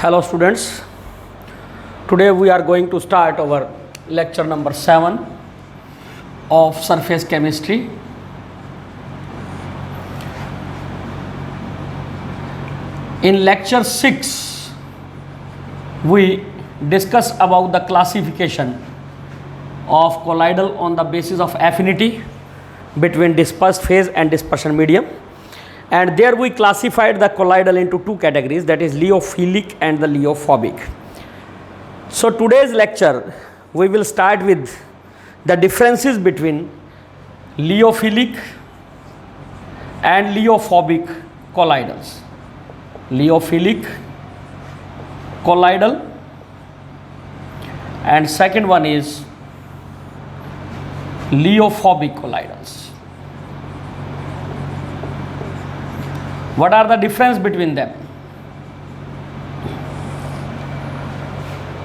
Hello students, today we are going to start our lecture number 7 of surface chemistry. In lecture 6 we discuss about the classification of colloidal on the basis of affinity between dispersed phase and dispersion medium. And there we classified the colloidal into two categories, that is lyophilic and the lyophobic. So today's lecture we will start with the differences between lyophilic and lyophobic colloidals. Lyophilic colloidal, and second one is lyophobic colloidals. What are the difference between them?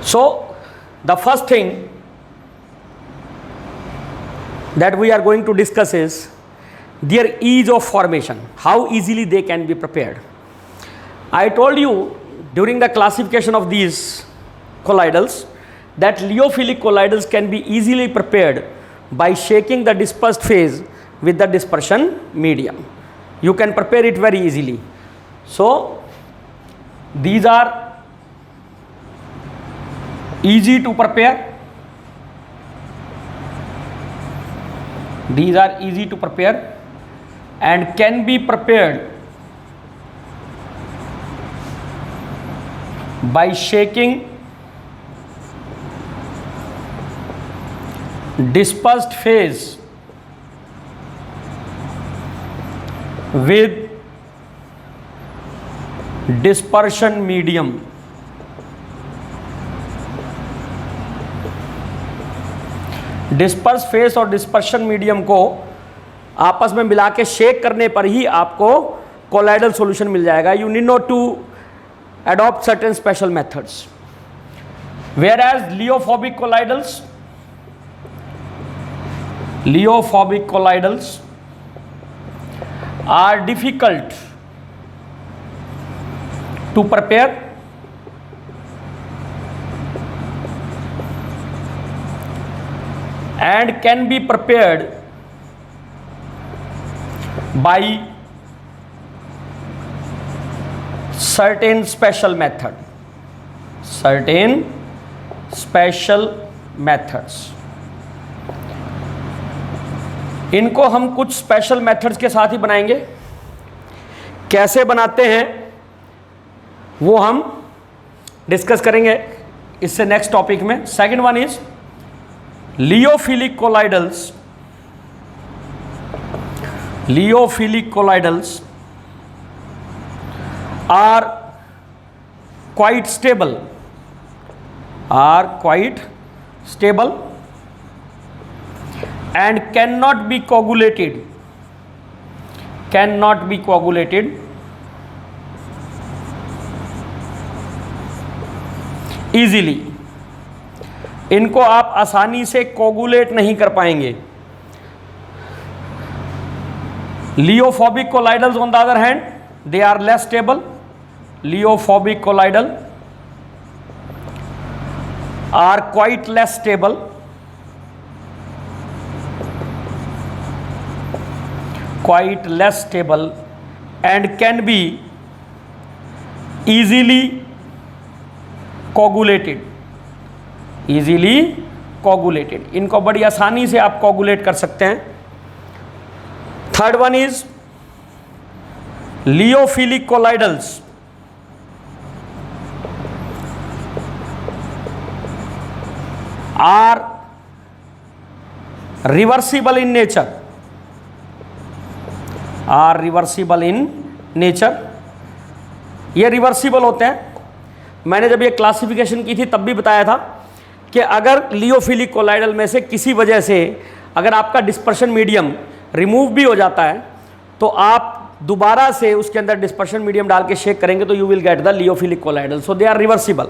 So the first thing that we are going to discuss is their ease of formation, how easily they can be prepared. I told you during the classification of these colloidals that lyophilic colloidals can be easily prepared by shaking the dispersed phase with the dispersion medium. You can prepare it very easily. So these are easy to prepare. These are easy to prepare and can be prepared by shaking dispersed phase with dispersion medium. Disperse phase और dispersion medium को आपस में मिला के shake करने पर ही आपको colloidal solution मिल जाएगा. You need not to adopt certain special methods. Whereas lyophobic colloidals are difficult to prepare and can be prepared by certain special methods. इनको हम कुछ स्पेशल मेथड्स के साथ ही बनाएंगे. कैसे बनाते हैं वो हम डिस्कस करेंगे इससे नेक्स्ट टॉपिक में. Second one is lyophilic colloidals. Lyophilic colloidals are quite stable and cannot be coagulated easily. इनको आप आसानी से कोगुलेट नहीं कर पाएंगे. लियोफोबिक colloidals on the other hand, they are less stable. Lyophobic colloidal are quite less stable and can be easily coagulated. इनको बड़ी आसानी से आप कोगुलेट कर सकते हैं. Third one is lyophilic colloidals are reversible in nature. ये रिवर्सिबल होते हैं. मैंने जब ये क्लासिफिकेशन की थी तब भी बताया था कि अगर लियोफिलिक कोलाइडल में से किसी वजह से अगर आपका डिस्पर्शन मीडियम रिमूव भी हो जाता है तो आप दोबारा से उसके अंदर डिस्पर्शन मीडियम डाल के शेक करेंगे तो you will get the lyophilic colloidal. So they are reversible.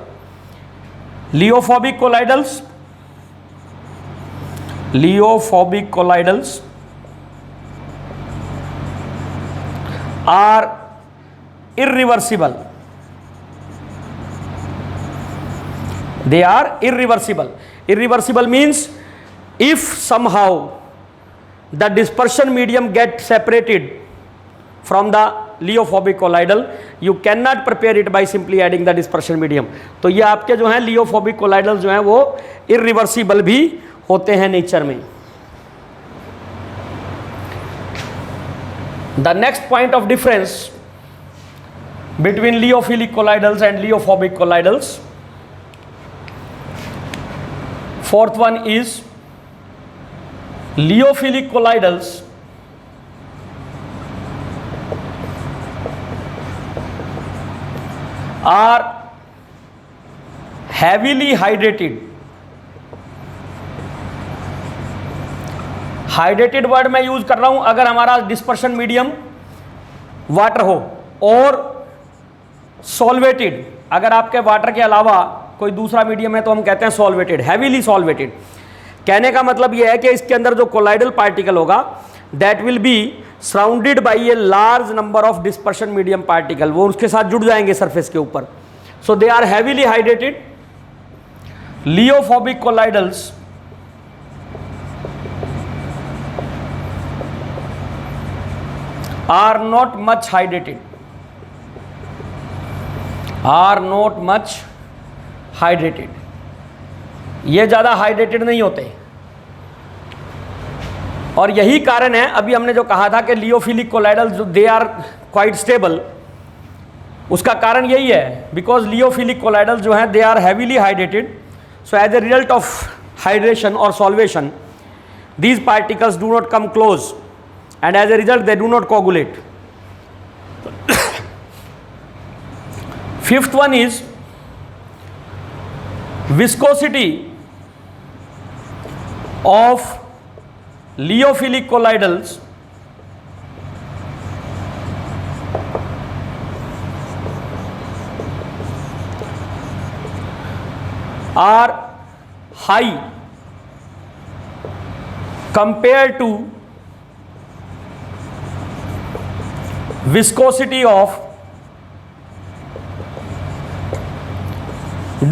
Lyophobic colloidals are irreversible they are irreversible. Irreversible means if somehow the dispersion medium gets separated from the lyophobic colloidal, you cannot prepare it by simply adding the dispersion medium. तो ये आपके जो हैं लियोफोबिक colloidal जो हैं वो irreversible भी होते हैं नेचर में. The next point of difference between liyophilic colloidals and liophobic colloidals, fourth one is liyophilic colloidals are heavily hydrated. Hydrated word मैं यूज कर रहा हूं अगर हमारा डिस्पर्शन मीडियम वाटर हो, और सॉल्वेटेड अगर आपके वाटर के अलावा कोई दूसरा मीडियम है तो हम कहते हैं सॉल्वेटेड, हैवीली सॉल्वेटेड. कहने का मतलब यह है कि इसके अंदर जो कोलाइडल पार्टिकल होगा that will be surrounded by a large number of dispersion medium particle, वो उसके साथ जुड़ जाएंगे सरफेस के ऊपर. So they are heavily hydrated. Lyophobic colloidals are not much hydrated, are not much hydrated. ये ज़्यादा हाइड्रेटेड नहीं होते, और यही कारण है अभी हमने जो कहा था कि लियोफिलिक कोलाइडल जो दे आर क्वाइट स्टेबल, उसका कारण यही है बिकॉज लियोफिलिक कोलाइडल जो है they are heavily hydrated. So as a result of hydration और solvation these particles do not come close, and as a result they do not coagulate. Fifth one is viscosity of liyophilic colloidals are high compared to viscosity of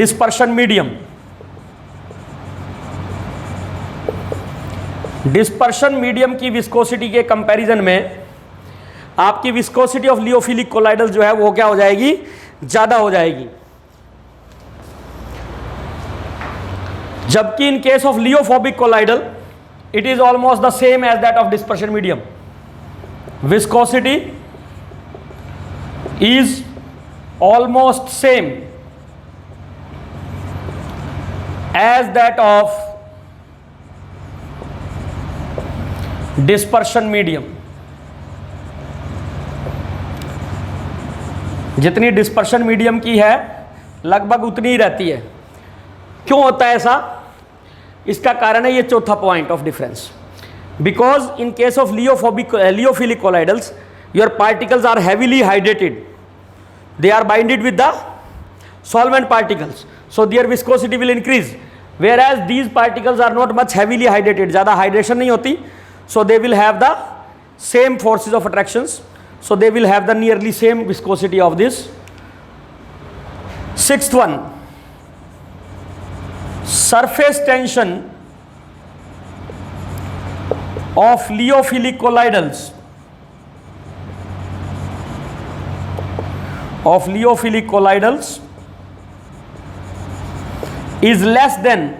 dispersion medium. Dispersion medium की viscosity के comparison में आपकी viscosity of लियोफिलिक colloidal जो है वो क्या हो जाएगी, ज्यादा हो जाएगी. जबकि in case of lyophobic colloidal it is almost the same as that of dispersion medium. viscosity is almost same as that of dispersion medium. जितनी डिस्पर्शन मीडियम की है लगभग उतनी ही रहती है. क्यों होता है ऐसा? इसका कारण है ये चौथा point of difference. Because in case of liyophilic colloidals, your particles are heavily hydrated. They are binded with the solvent particles, so their viscosity will increase. Whereas these particles are not much heavily hydrated, ज़्यादा hydration नहीं होती, so they will have the same forces of attractions. So they will have the nearly same viscosity of this. Sixth one, surface tension of liyophilic colloidals is less than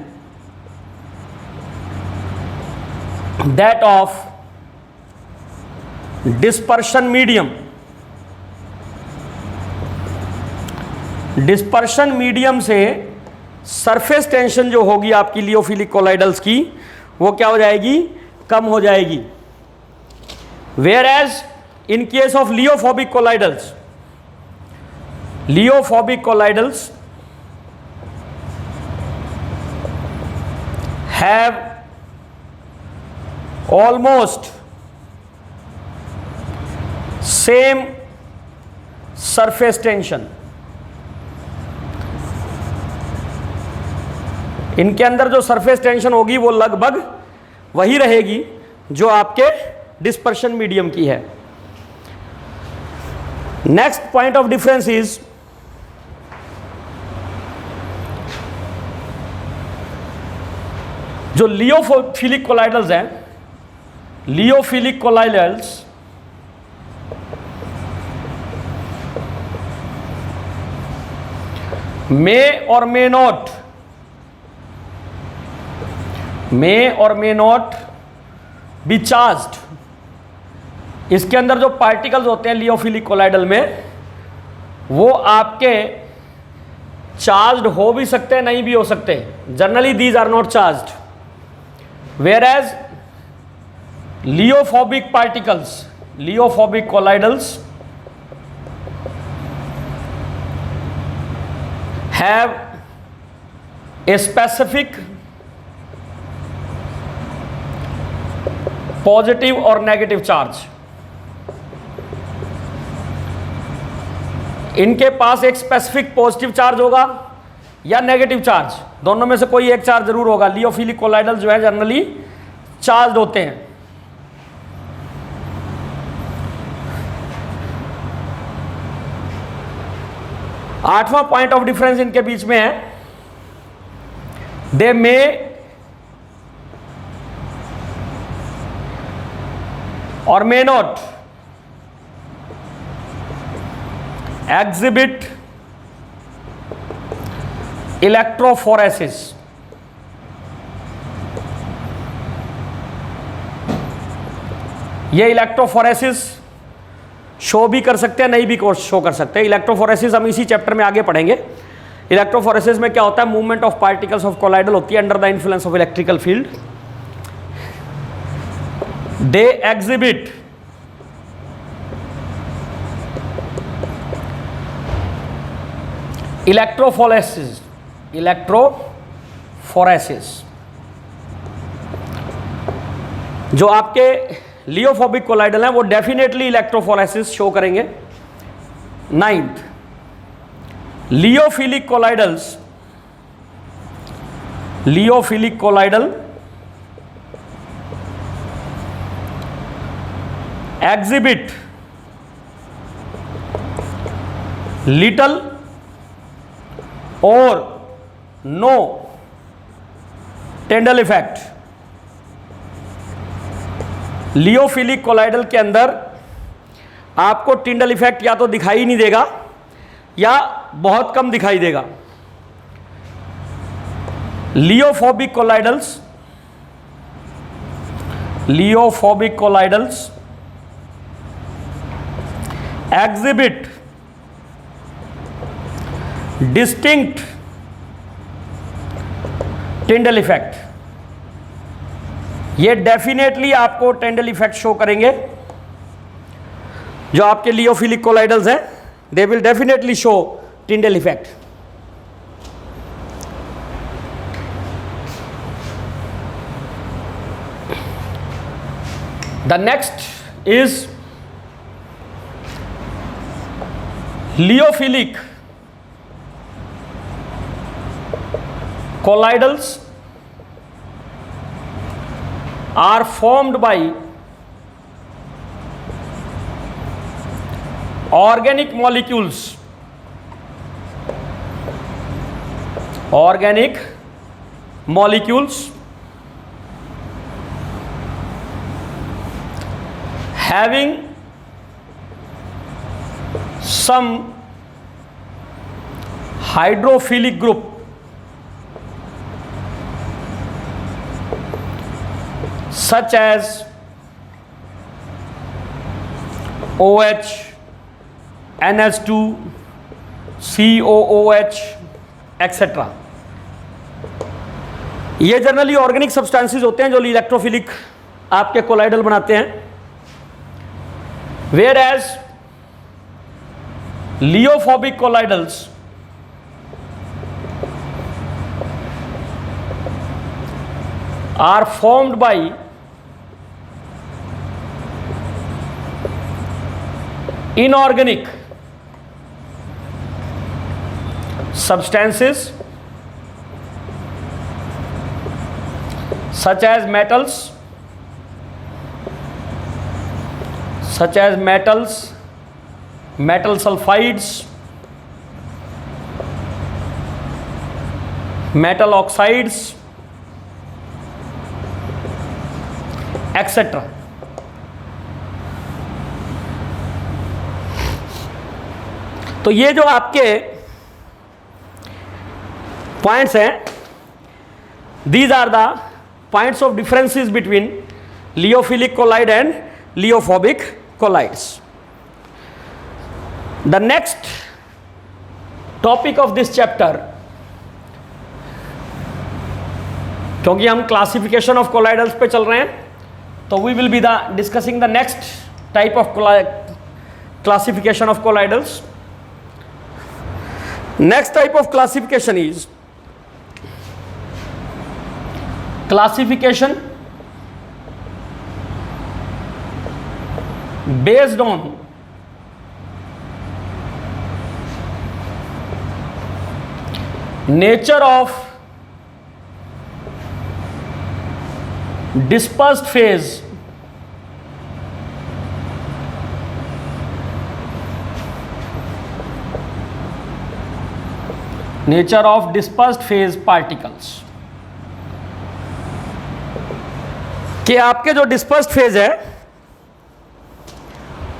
that of dispersion medium. Dispersion medium से surface tension जो होगी आपकी लियोफिलिक colloidals की वो क्या हो जाएगी, कम हो जाएगी. Whereas in case of lyophobic colloidals have almost same surface tension. इनके अंदर जो सरफेस टेंशन होगी वो लगभग वही रहेगी जो आपके डिस्पर्शन मीडियम की है. Next point of difference is जो लियोफिलिक कोलाइडल्स हैं, लियोफिलिक कोलाइडल्स मे और मे नॉट बी चार्ज्ड। इसके अंदर जो पार्टिकल्स होते हैं लियोफिलिक कोलाइडल में, वो आपके चार्ज्ड हो भी सकते हैं, नहीं भी हो सकते। Generally these are not charged, whereas lyophobic particles, lyophobic colloidals have a specific positive or negative charge। इनके पास एक स्पेसिफिक पॉजिटिव चार्ज होगा या नेगेटिव चार्ज, दोनों में से कोई एक चार्ज जरूर होगा। लियोफिलिक कोलाइडल जो है जनरली चार्ज होते हैं। आठवां पॉइंट ऑफ डिफरेंस इनके बीच में है, दे मे और मे नॉट exhibit electrophoresis। ये इलेक्ट्रोफोरेसिस शो भी कर सकते हैं, नहीं भी शो कर सकते हैं। इलेक्ट्रोफोरेसिस हम इसी चैप्टर में आगे पढ़ेंगे। इलेक्ट्रोफोरेसिस में क्या होता है, movement of particles of colloidal होती है under the influence of electrical field. They exhibit electrophoresis, जो आपके लियोफोबिक कोलाइडल हैं वो डेफिनेटली इलेक्ट्रोफोरेसिस शो करेंगे। नाइन्थ, लियोफिलिक कोलाइडल एग्जिबिट लिटल और नो टिंडल इफेक्ट। लियोफिलिक कोलाइडल के अंदर आपको टिंडल इफेक्ट या तो दिखाई नहीं देगा या बहुत कम दिखाई देगा। लियोफोबिक colloidals exhibit distinct Tyndall effect. ये डेफिनेटली आपको टिंडल इफेक्ट शो करेंगे। जो आपके लियोफिलिक कोलाइडल्स हैं, they will definitely show Tyndall effect. The next is lyophilic colloidals are formed by organic molecules having some hydrophilic group such as OH, NH2, COOH etc। ये generally organic substances होते हैं जो electrophilic आपके colloidal बनाते हैं। Whereas lyophobic colloidals are formed by inorganic substances such as metals, metal sulfides, metal oxides, etcetera. तो ये जो आपके पॉइंट्स हैं, these are the points of differences between Liophilic colloid and Liophobic colloids. The next topic of this chapter, क्योंकि हम classification of colloidals पे चल रहे हैं, तो we will be the discussing the next type of classification of colloidals. Next type of classification is classification based on nature of dispersed phase particles. कि आपके जो डिस्पर्स्ड फेज है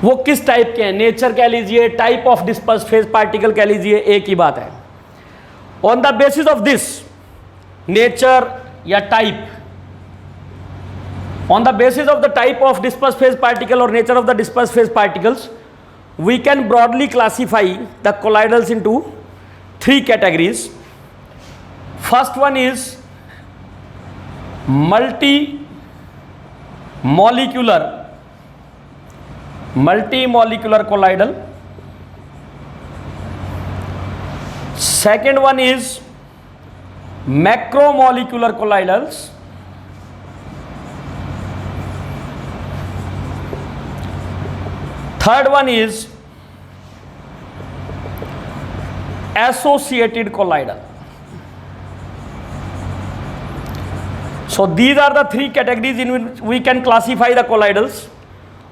वो किस टाइप के हैं, नेचर कह लीजिए, type of dispersed phase particle कह लीजिए, एक ही बात है. On the basis of this nature या type, on the basis of the type of dispersed phase particle or nature of the dispersed phase particles, we can broadly classify the colloidals into three categories. First one is multimolecular colloidal. Second one is macromolecular colloidals. Third one is associated colloidal. So these are the three categories in which we can classify the colloidals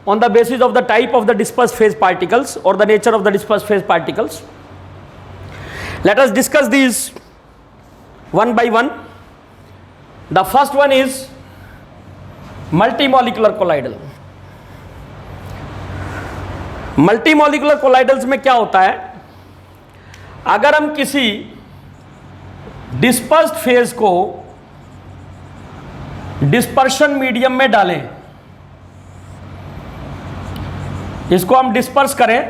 on the basis of the type of the dispersed phase particles or the nature of the dispersed phase particles. Let us discuss these one by one. The first one is multimolecular colloidal. Multimolecular colloidals में क्या होता है, अगर हम किसी dispersed phase को dispersion medium में डालें, इसको हम डिस्पर्स करें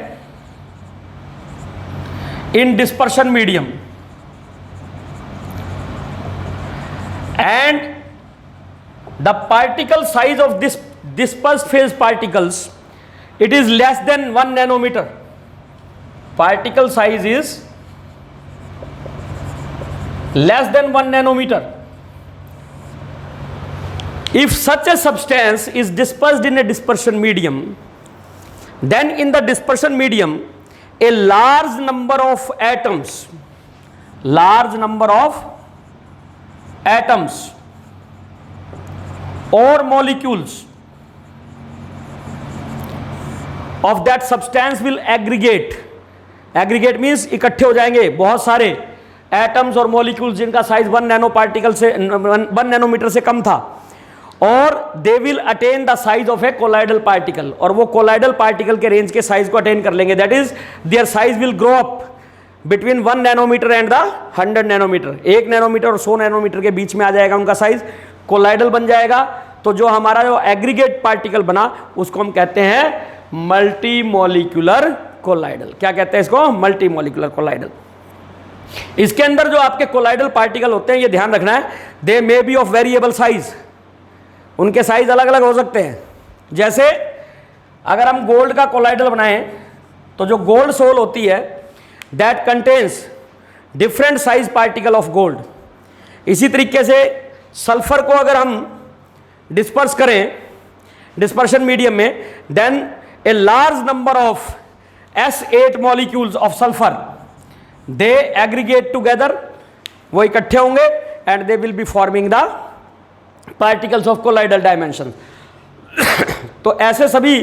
in dispersion medium, and the particle size of this dispersed phase particles, it is less than 1 nanometer. Particle size is less than 1 nanometer. If such a substance is dispersed in a dispersion medium, then in the dispersion medium a large number of atoms or molecules of that substance will aggregate means इकट्ठे हो जाएंगे बहुत सारे atoms और molecules जिनका size 1 nanometre से कम था, और they will attain the size of a colloidal particle, और वो कोलाइडल पार्टिकल के रेंज के साइज को अटेन कर लेंगे. That is their size will grow up between 1 nanometer and the 100 nanometer. 1 nanometer और 100 नैनोमीटर के बीच में आ जाएगा उनका साइज, कोलाइडल बन जाएगा. तो जो हमारा जो एग्रीगेट पार्टिकल बना उसको हम कहते हैं मल्टीमोलिकुलर कोलाइडल. क्या कहते हैं इसको? मल्टीमोलिकुलर कोलाइडल. इसके अंदर जो आपके कोलाइडल पार्टिकल होते हैं, ये ध्यान रखना है, they may be of variable size. उनके साइज अलग अलग हो सकते हैं. जैसे अगर हम गोल्ड का कोलाइडल बनाएं तो जो गोल्ड सोल होती है that contains different size particle of gold. इसी तरीके से सल्फर को अगर हम डिस्पर्स करें डिस्पर्शन मीडियम में, then a large number of S8 molecules of sulfur, they aggregate together, वो इकट्ठे होंगे and they will be forming the particles of colloidal dimension. तो ऐसे सभी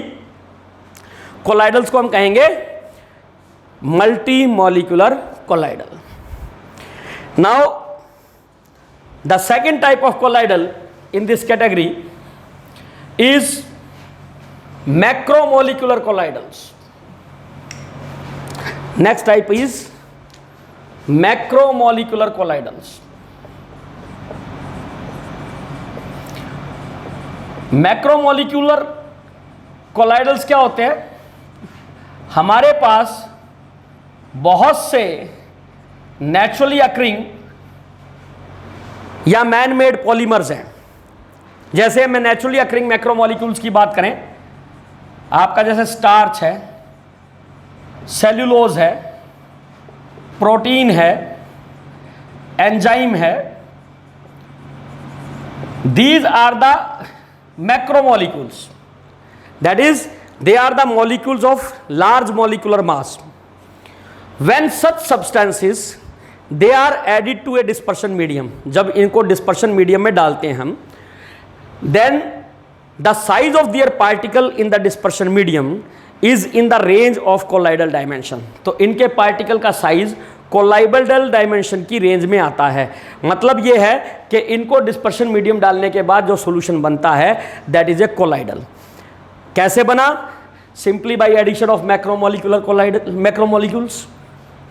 colloidals को हम कहेंगे multimolecular colloidal. Now the second type of colloidal in this category is macromolecular colloidals. Next type is macromolecular colloidals. मैक्रोमोलिक्यूलर colloidals क्या होते हैं? हमारे पास बहुत से नेचुरली अक्रिंग या मैन मेड पॉलीमर्स हैं. जैसे हमें नेचुरली अक्रिंग मैक्रोमोलिक्यूल्स की बात करें, आपका जैसे स्टार्च है, सेल्यूलोज है, प्रोटीन है, एंजाइम है. These are the macromolecules, that is they are the molecules of large molecular mass. When such substances they are added to a dispersion medium, जब इनको dispersion medium में डालते हैं हम, then the size of their particle in the dispersion medium is in the range of colloidal dimension. तो इनके particle का size colloidal dimension की रेंज में आता है. मतलब ये है कि इनको डिस्पर्शन मीडियम डालने के बाद जो सॉल्यूशन बनता है दैट इज ए कोलाइडल. कैसे बना? Simply by addition of macromolecules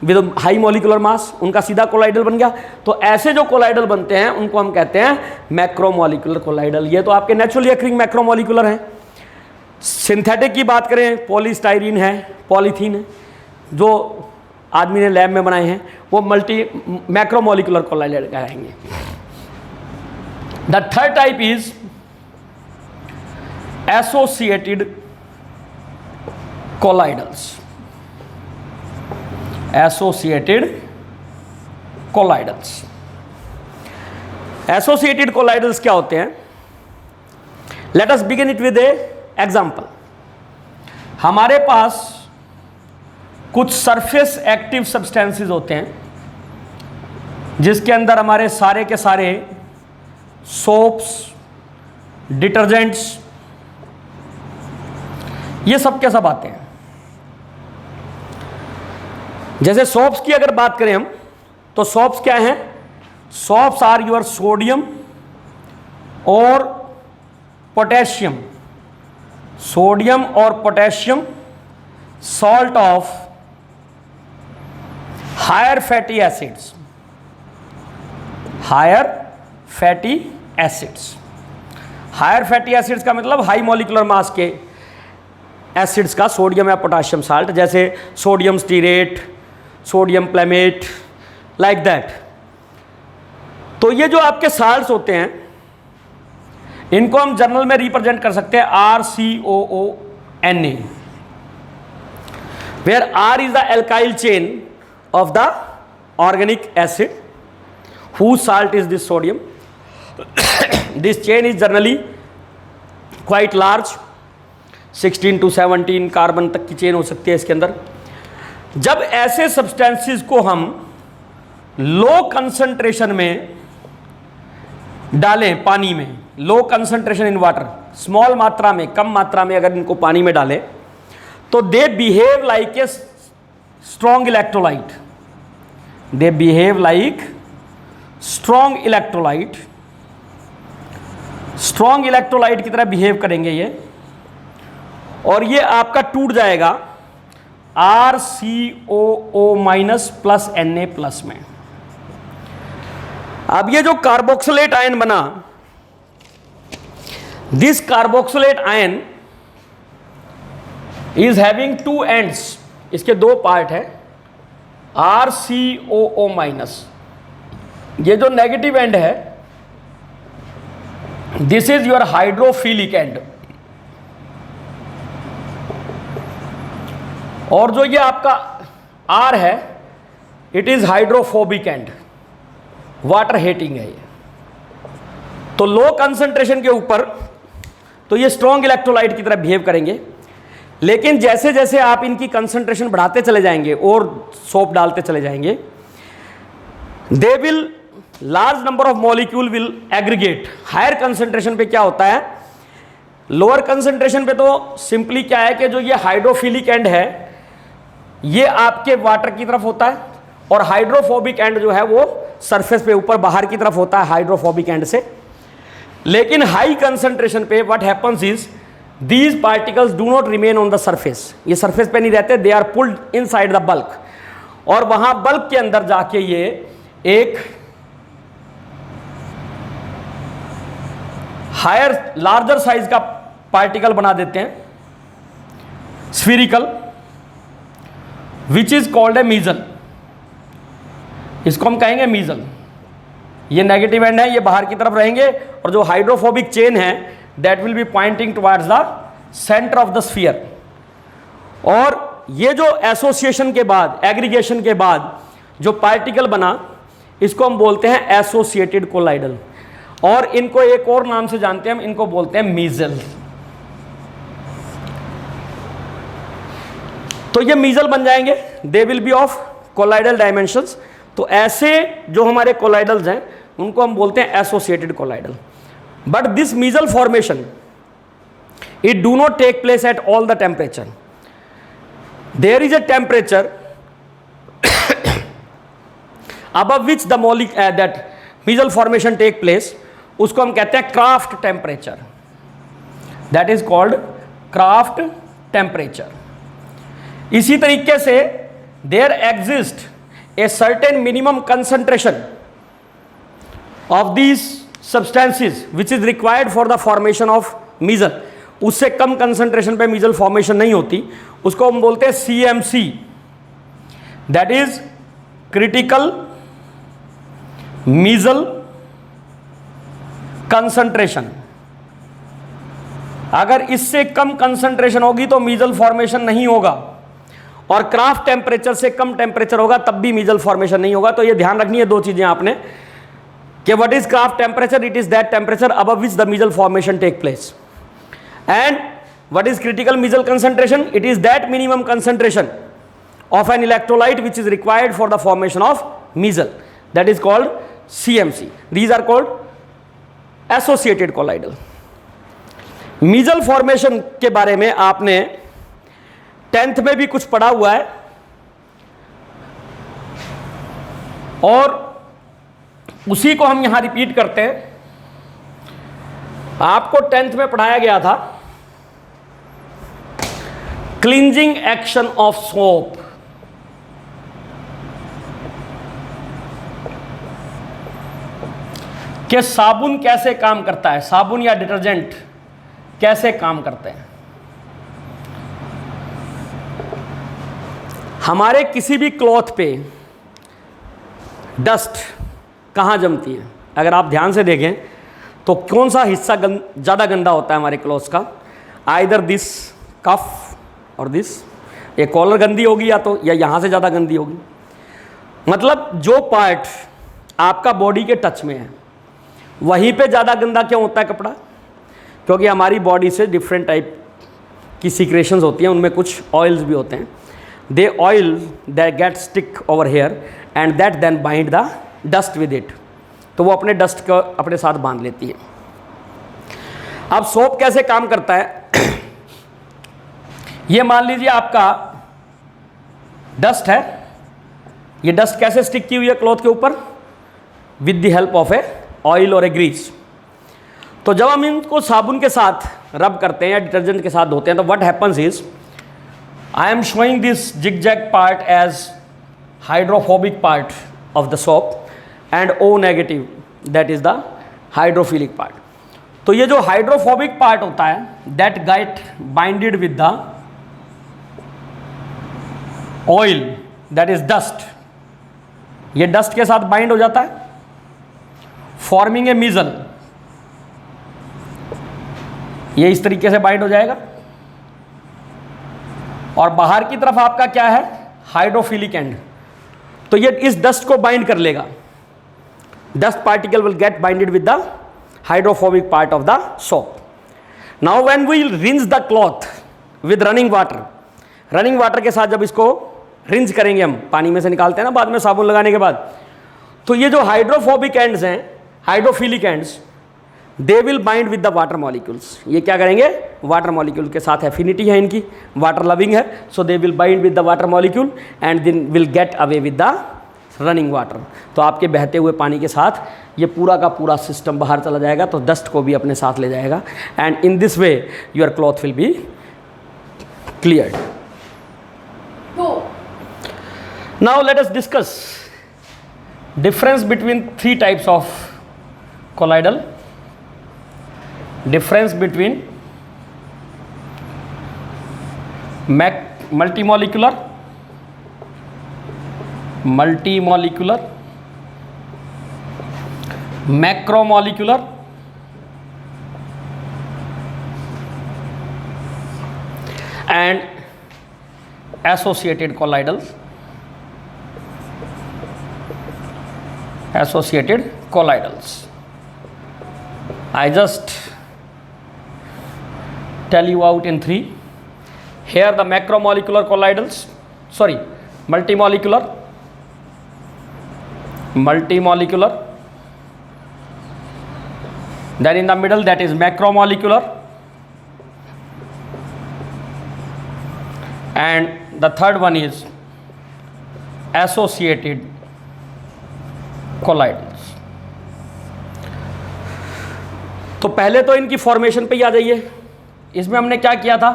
with high molecular mass, उनका सीधा कोलाइडल बन गया. तो ऐसे जो कोलाइडल बनते हैं उनको हम कहते हैं मैक्रोमोलिक्यूलर कोलाइडल. ये तो आपके नेचुरली अक्रिंग मैक्रोमोलिक्यूलर हैं. सिंथेटिक की बात करें, पॉलीस्टाइरीन है, पॉलीथीन है, जो आदमी ने लैब में बनाए हैं, वो मल्टी मैक्रोमोलिकुलर कोलाइडल कहेंगे. The third type is associated colloidals. Associated colloidals. Associated colloidals क्या होते हैं? Let us begin it with a example. हमारे पास कुछ सरफेस एक्टिव सब्सटेंसेस होते हैं जिसके अंदर हमारे सारे के सारे सोप्स, डिटर्जेंट्स, ये सब के सब आते हैं. जैसे सोप्स की अगर बात करें हम, तो सोप्स क्या हैं? सोप्स आर योर सोडियम और पोटेशियम, सोडियम और potassium salt of higher fatty acids. Higher fatty acids. Higher fatty acids का मतलब हाई मॉलिक्यूलर मास के एसिड्स का सोडियम या पोटेशियम साल्ट, जैसे sodium stearate, sodium playmate, like that. तो ये जो आपके साल्ट्स होते हैं इनको हम जर्नल में रिप्रेजेंट कर सकते हैं RCOONA, where R is the alkyl chain of the organic acid whose salt is this sodium. This chain is generally quite large, 16 to 17 carbon तक की चेन हो सकती है इसके अंदर. जब ऐसे सब्सटेंसेस को हम लो कंसंट्रेशन में डालें, पानी में, low concentration in water, small मात्रा में, कम मात्रा में अगर इनको पानी में डालें तो they behave like a strong electrolyte. They behave like strong electrolyte. Strong electrolyte की तरह बिहेव करेंगे ये, और ये आपका टूट जाएगा RCOO- प्लस Na प्लस में. अब ये जो कार्बोक्सिलेट आयन बना, this carboxylate ion is having two ends. इसके दो पार्ट है, RCOO-. ये जो नेगेटिव एंड है this is your hydrophilic and, और जो ये आपका R है it is hydrophobic and, water hating है ये. तो लो कंसंट्रेशन के ऊपर तो ये स्ट्रॉन्ग इलेक्ट्रोलाइट की तरह बिहेव करेंगे, लेकिन जैसे जैसे आप इनकी कंसंट्रेशन बढ़ाते चले जाएंगे और सोप डालते चले जाएंगे, they will large number of molecule will aggregate. Higher concentration पे क्या होता है, लोअर कंसंट्रेशन पे तो सिंपली क्या है कि जो ये हाइड्रोफिलिक एंड है ये आपके वाटर की तरफ होता है, और हाइड्रोफोबिक एंड जो है वो सरफेस पे ऊपर बाहर की तरफ होता है हाइड्रोफोबिक एंड से. लेकिन हाई कंसंट्रेशन पे what happens is these particles do not remain on the surface, ये सरफेस पे नहीं रहते, they are pulled inside the bulk, और वहां बल्क के अंदर जाके ये एक हायर लार्जर साइज का पार्टिकल बना देते हैं, स्फीरिकल, विच इज कॉल्ड ए मीजल। इसको हम कहेंगे मीजल। ये नेगेटिव एंड है, ये बाहर की तरफ रहेंगे, और जो हाइड्रोफोबिक चेन है that will B pointing towards the centre of the sphere. और ये जो एसोसिएशन के बाद, एग्रीगेशन के बाद जो पार्टिकल बना, इसको हम बोलते हैं एसोसिएटेड कोलाइडल, और इनको एक और नाम से जानते हैं हम, इनको बोलते हैं मीजल। तो ये मीजल बन जाएंगे, they will be of colloidal dimensions. तो ऐसे जो हमारे कोलाइडल्स हैं उनको हम बोलते हैं associated colloidal. But this micelle formation it do not take place at all the temperature. There is a temperature above which the that micelle formation take place, उसको हम कहते हैं Krafft temperature, that is called Krafft temperature. इसी तरीके से there exist a certain minimum concentration of these substances which is required for the formation of micelle. उससे कम concentration पे मीजल फॉर्मेशन नहीं होती, उसको हम बोलते हैं CMC, that is critical micelle concentration. अगर इससे कम कंसंट्रेशन होगी तो मीजल फॉर्मेशन नहीं होगा, और क्राफ्ट टेम्परेचर से कम टेम्परेचर होगा तब भी मीजल फॉर्मेशन नहीं होगा। तो ये ध्यान रखनी है दो चीजें आपने, कि what is Krafft temperature, it is that temperature above which the micelle formation take place, and what is critical micelle concentration, it is that minimum concentration of an electrolyte which is required for the formation of measle, that is called CMC. These are called associated colloidal. Micelle formation के बारे में आपने 10th में भी कुछ पढ़ा हुआ है, और उसी को हम यहां रिपीट करते हैं। आपको 10th में पढ़ाया गया था क्लींजिंग एक्शन ऑफ सोप। कि साबुन कैसे काम करता है, साबुन या डिटर्जेंट कैसे काम करते हैं। हमारे किसी भी क्लॉथ पे डस्ट कहाँ जमती है, अगर आप ध्यान से देखें तो कौन सा हिस्सा ज़्यादा गंदा होता है हमारे क्लॉथ्स का, आइदर दिस कफ और दिस, ये कॉलर गंदी होगी या यहाँ से ज़्यादा गंदी होगी। मतलब जो पार्ट आपका बॉडी के टच में है वहीं पे ज़्यादा गंदा क्यों होता है कपड़ा, क्योंकि हमारी बॉडी से डिफरेंट टाइप की सीक्रेशंस होती हैं, उनमें कुछ ऑयल्स भी होते हैं। They oil that get stick over hair and that then bind the dust with it, तो वो अपने डस्ट को अपने साथ बांध लेती है। अब सोप कैसे काम करता है ये मान लीजिए आपका डस्ट है, ये डस्ट कैसे स्टिक की हुई है क्लॉथ के ऊपर, with the help of A oil और ए ग्रीस। तो जब हम इनको साबुन के साथ रब करते हैं या डिटर्जेंट के साथ धोते हैं तो what happens is, I am showing this zigzag part as hydrophobic part of the soap and O negative that is the hydrophilic part. तो ये जो हाइड्रोफोबिक पार्ट होता है that get binded with the oil that is dust, ये dust के साथ bind हो जाता है फॉर्मिंग ए मीजल, ये इस तरीके से बाइंड हो जाएगा। और बाहर की तरफ आपका क्या है, हाइड्रोफिलिक एंड, तो ये इस डस्ट को बाइंड कर लेगा, dust particle will get binded with the hydrophobic part of the soap. Now when we rinse the cloth with running water, running water के साथ जब इसको रिंस करेंगे, हम पानी में से निकालते हैं ना बाद में साबुन लगाने के बाद, तो ये जो हाइड्रोफोबिक एंड्स हैं, hydrophilic ends, they will bind with the water molecules. ये क्या करेंगे, वाटर मॉलिक्यूल के साथ एफिनिटी है इनकी, वाटर लविंग है, so they will bind with the water molecule and then will get away with the running water, तो आपके बहते हुए पानी के साथ ये पूरा का पूरा सिस्टम बाहर चला जाएगा, तो डस्ट को भी अपने साथ ले जाएगा, and in this way your cloth will be cleared. Now let us discuss difference between three types of colloidal. Difference between multimolecular, macromolecular, and associated colloidals. I just tell you out in three. Here the macromolecular colloidals, multimolecular, then in the middle that is macromolecular, and the third one is associated colloidals. तो पहले तो इनकी formation पे ही आ जाइए. इसमें हमने क्या किया था,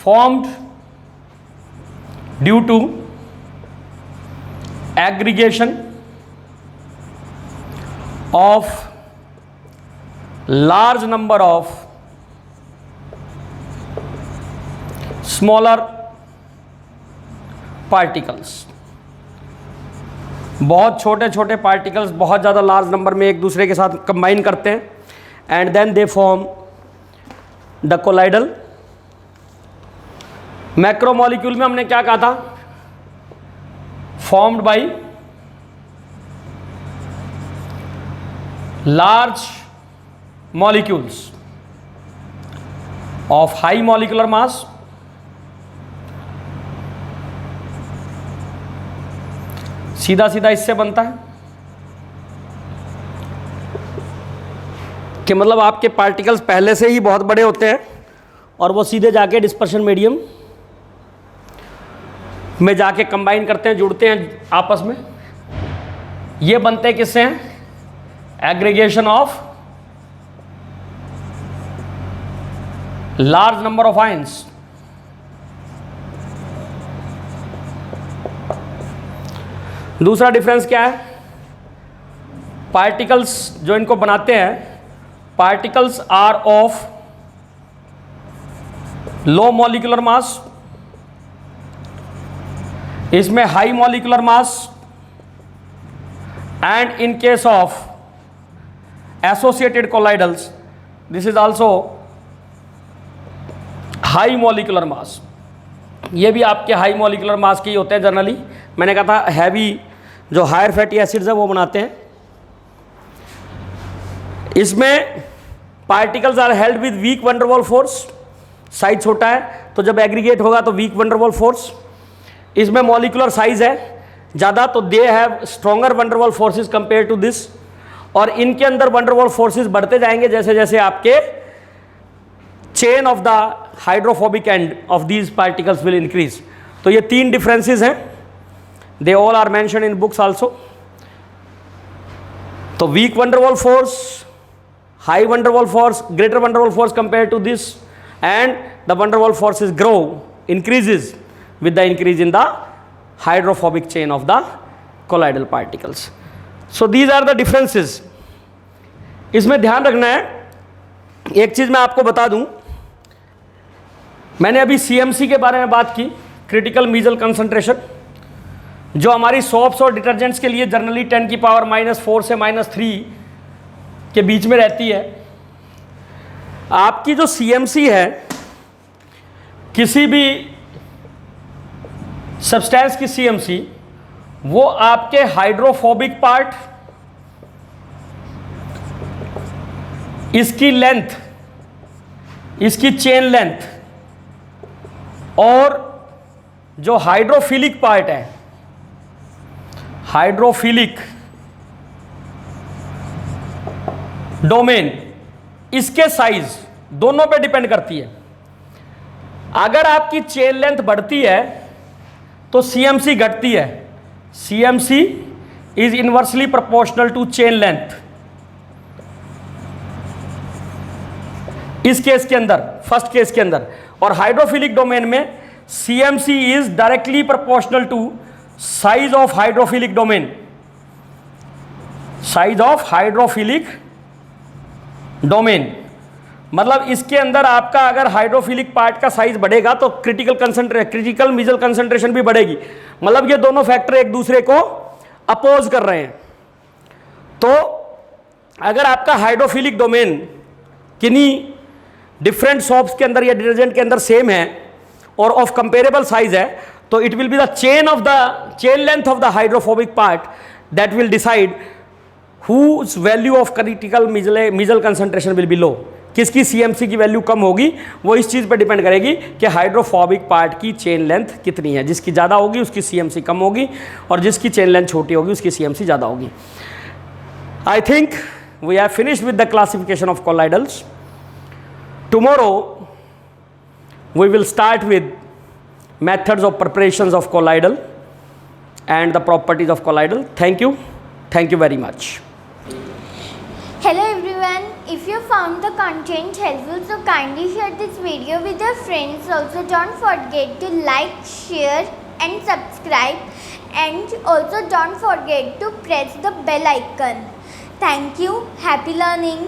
formed due to aggregation of large number of smaller particles. बहुत छोटे छोटे पार्टिकल्स बहुत ज़्यादा लार्ज नंबर में एक दूसरे के साथ कंबाइन करते हैं, and then they form the colloidal. Macromolecule में हमने क्या कहा था, formed by large molecules of high molecular mass, सीधा सीधा इससे बनता है कि मतलब आपके पार्टिकल्स पहले से ही बहुत बड़े होते हैं और वो सीधे जाके डिस्पर्शन मीडियम में जाके कंबाइन करते हैं, जुड़ते हैं आपस में. ये बनते हैं किससे हैं, aggregation of large number of ions. दूसरा डिफरेंस क्या है, पार्टिकल्स जो इनको बनाते हैं, particles are of low molecular mass, इसमें high molecular mass, and in case of associated colloidals this is also high molecular mass. ये भी आपके हाई मॉलिक्यूलर मास के ही होते हैं जनरली. मैंने कहा था हैवी जो हायर फैटी एसिड्स है वो बनाते हैं. इसमें particles are held with weak van der Waals force, size छोटा है तो जब एग्रीगेट होगा तो वीक वंडरवॉल फोर्स. इसमें मॉलिक्यूलर साइज है ज़्यादा तो they have stronger van der Waals forces compare to this. और इनके अंदर वंडरवॉल फोर्सेस बढ़ते जाएंगे जैसे जैसे आपके chain of the hydrophobic end of these particles will increase. तो ये तीन डिफरेंसेस हैं, they all are mentioned in books also. तो weak van der Waals force, high van der Waals force, greater van der Waals force compare to this, and the van der Waals forces grow, increases with the increase in the hydrophobic chain of the colloidal particles. So these are the differences. इसमें ध्यान रखना है, एक चीज़ मैं आपको बता दूं, मैंने अभी CMC के बारे में बात की, क्रिटिकल मीजल कंसंट्रेशन, जो हमारी सोप्स और डिटर्जेंट्स के लिए जनरली 10⁻⁻⁴ से -3 के बीच में रहती है. आपकी जो CMC है, किसी भी सब्सटेंस की CMC, वो आपके हाइड्रोफोबिक पार्ट, इसकी लेंथ, इसकी चेन लेंथ, और जो हाइड्रोफिलिक पार्ट है, हाइड्रोफिलिक डोमेन, इसके साइज दोनों पे डिपेंड करती है. अगर आपकी चेन लेंथ बढ़ती है तो CMC घटती है. CMC is inversely proportional to chain length. इस केस के अंदर, फर्स्ट केस के अंदर, और हाइड्रोफिलिक डोमेन में CMC is directly proportional to size of hydrophilic domain, size of hydrophilic domain. मतलब इसके अंदर आपका अगर हाइड्रोफिलिक पार्ट का साइज बढ़ेगा तो क्रिटिकल मिजल कंसंट्रेशन भी बढ़ेगी। मतलब ये दोनों फैक्टर एक दूसरे को अपोज कर रहे हैं। तो अगर आपका हाइड्रोफिलिक डोमेन किन्हीं डिफरेंट सोप्स के अंदर या डिटर्जेंट के अंदर सेम है और ऑफ कंपेरेबल साइज है, तो it will be the chain length of the hydrophobic part that will decide whose value of critical micelle concentration will be low. किसकी CMC की वैल्यू कम होगी वो इस चीज़ पर डिपेंड करेगी कि हाइड्रोफोबिक पार्ट की चेन लेंथ कितनी है। जिसकी ज़्यादा होगी उसकी CMC कम होगी, और जिसकी चेन लेंथ छोटी होगी उसकी CMC ज़्यादा होगी। I think we have finished with the classification of colloidals. Tomorrow we will start with methods of preparations of colloidal and the properties of colloidal. Thank you very much. Hello everyone, if you found the content helpful, so kindly share this video with your friends. Also don't forget to like, share and subscribe, and also don't forget to press the bell icon. Thank you. Happy learning.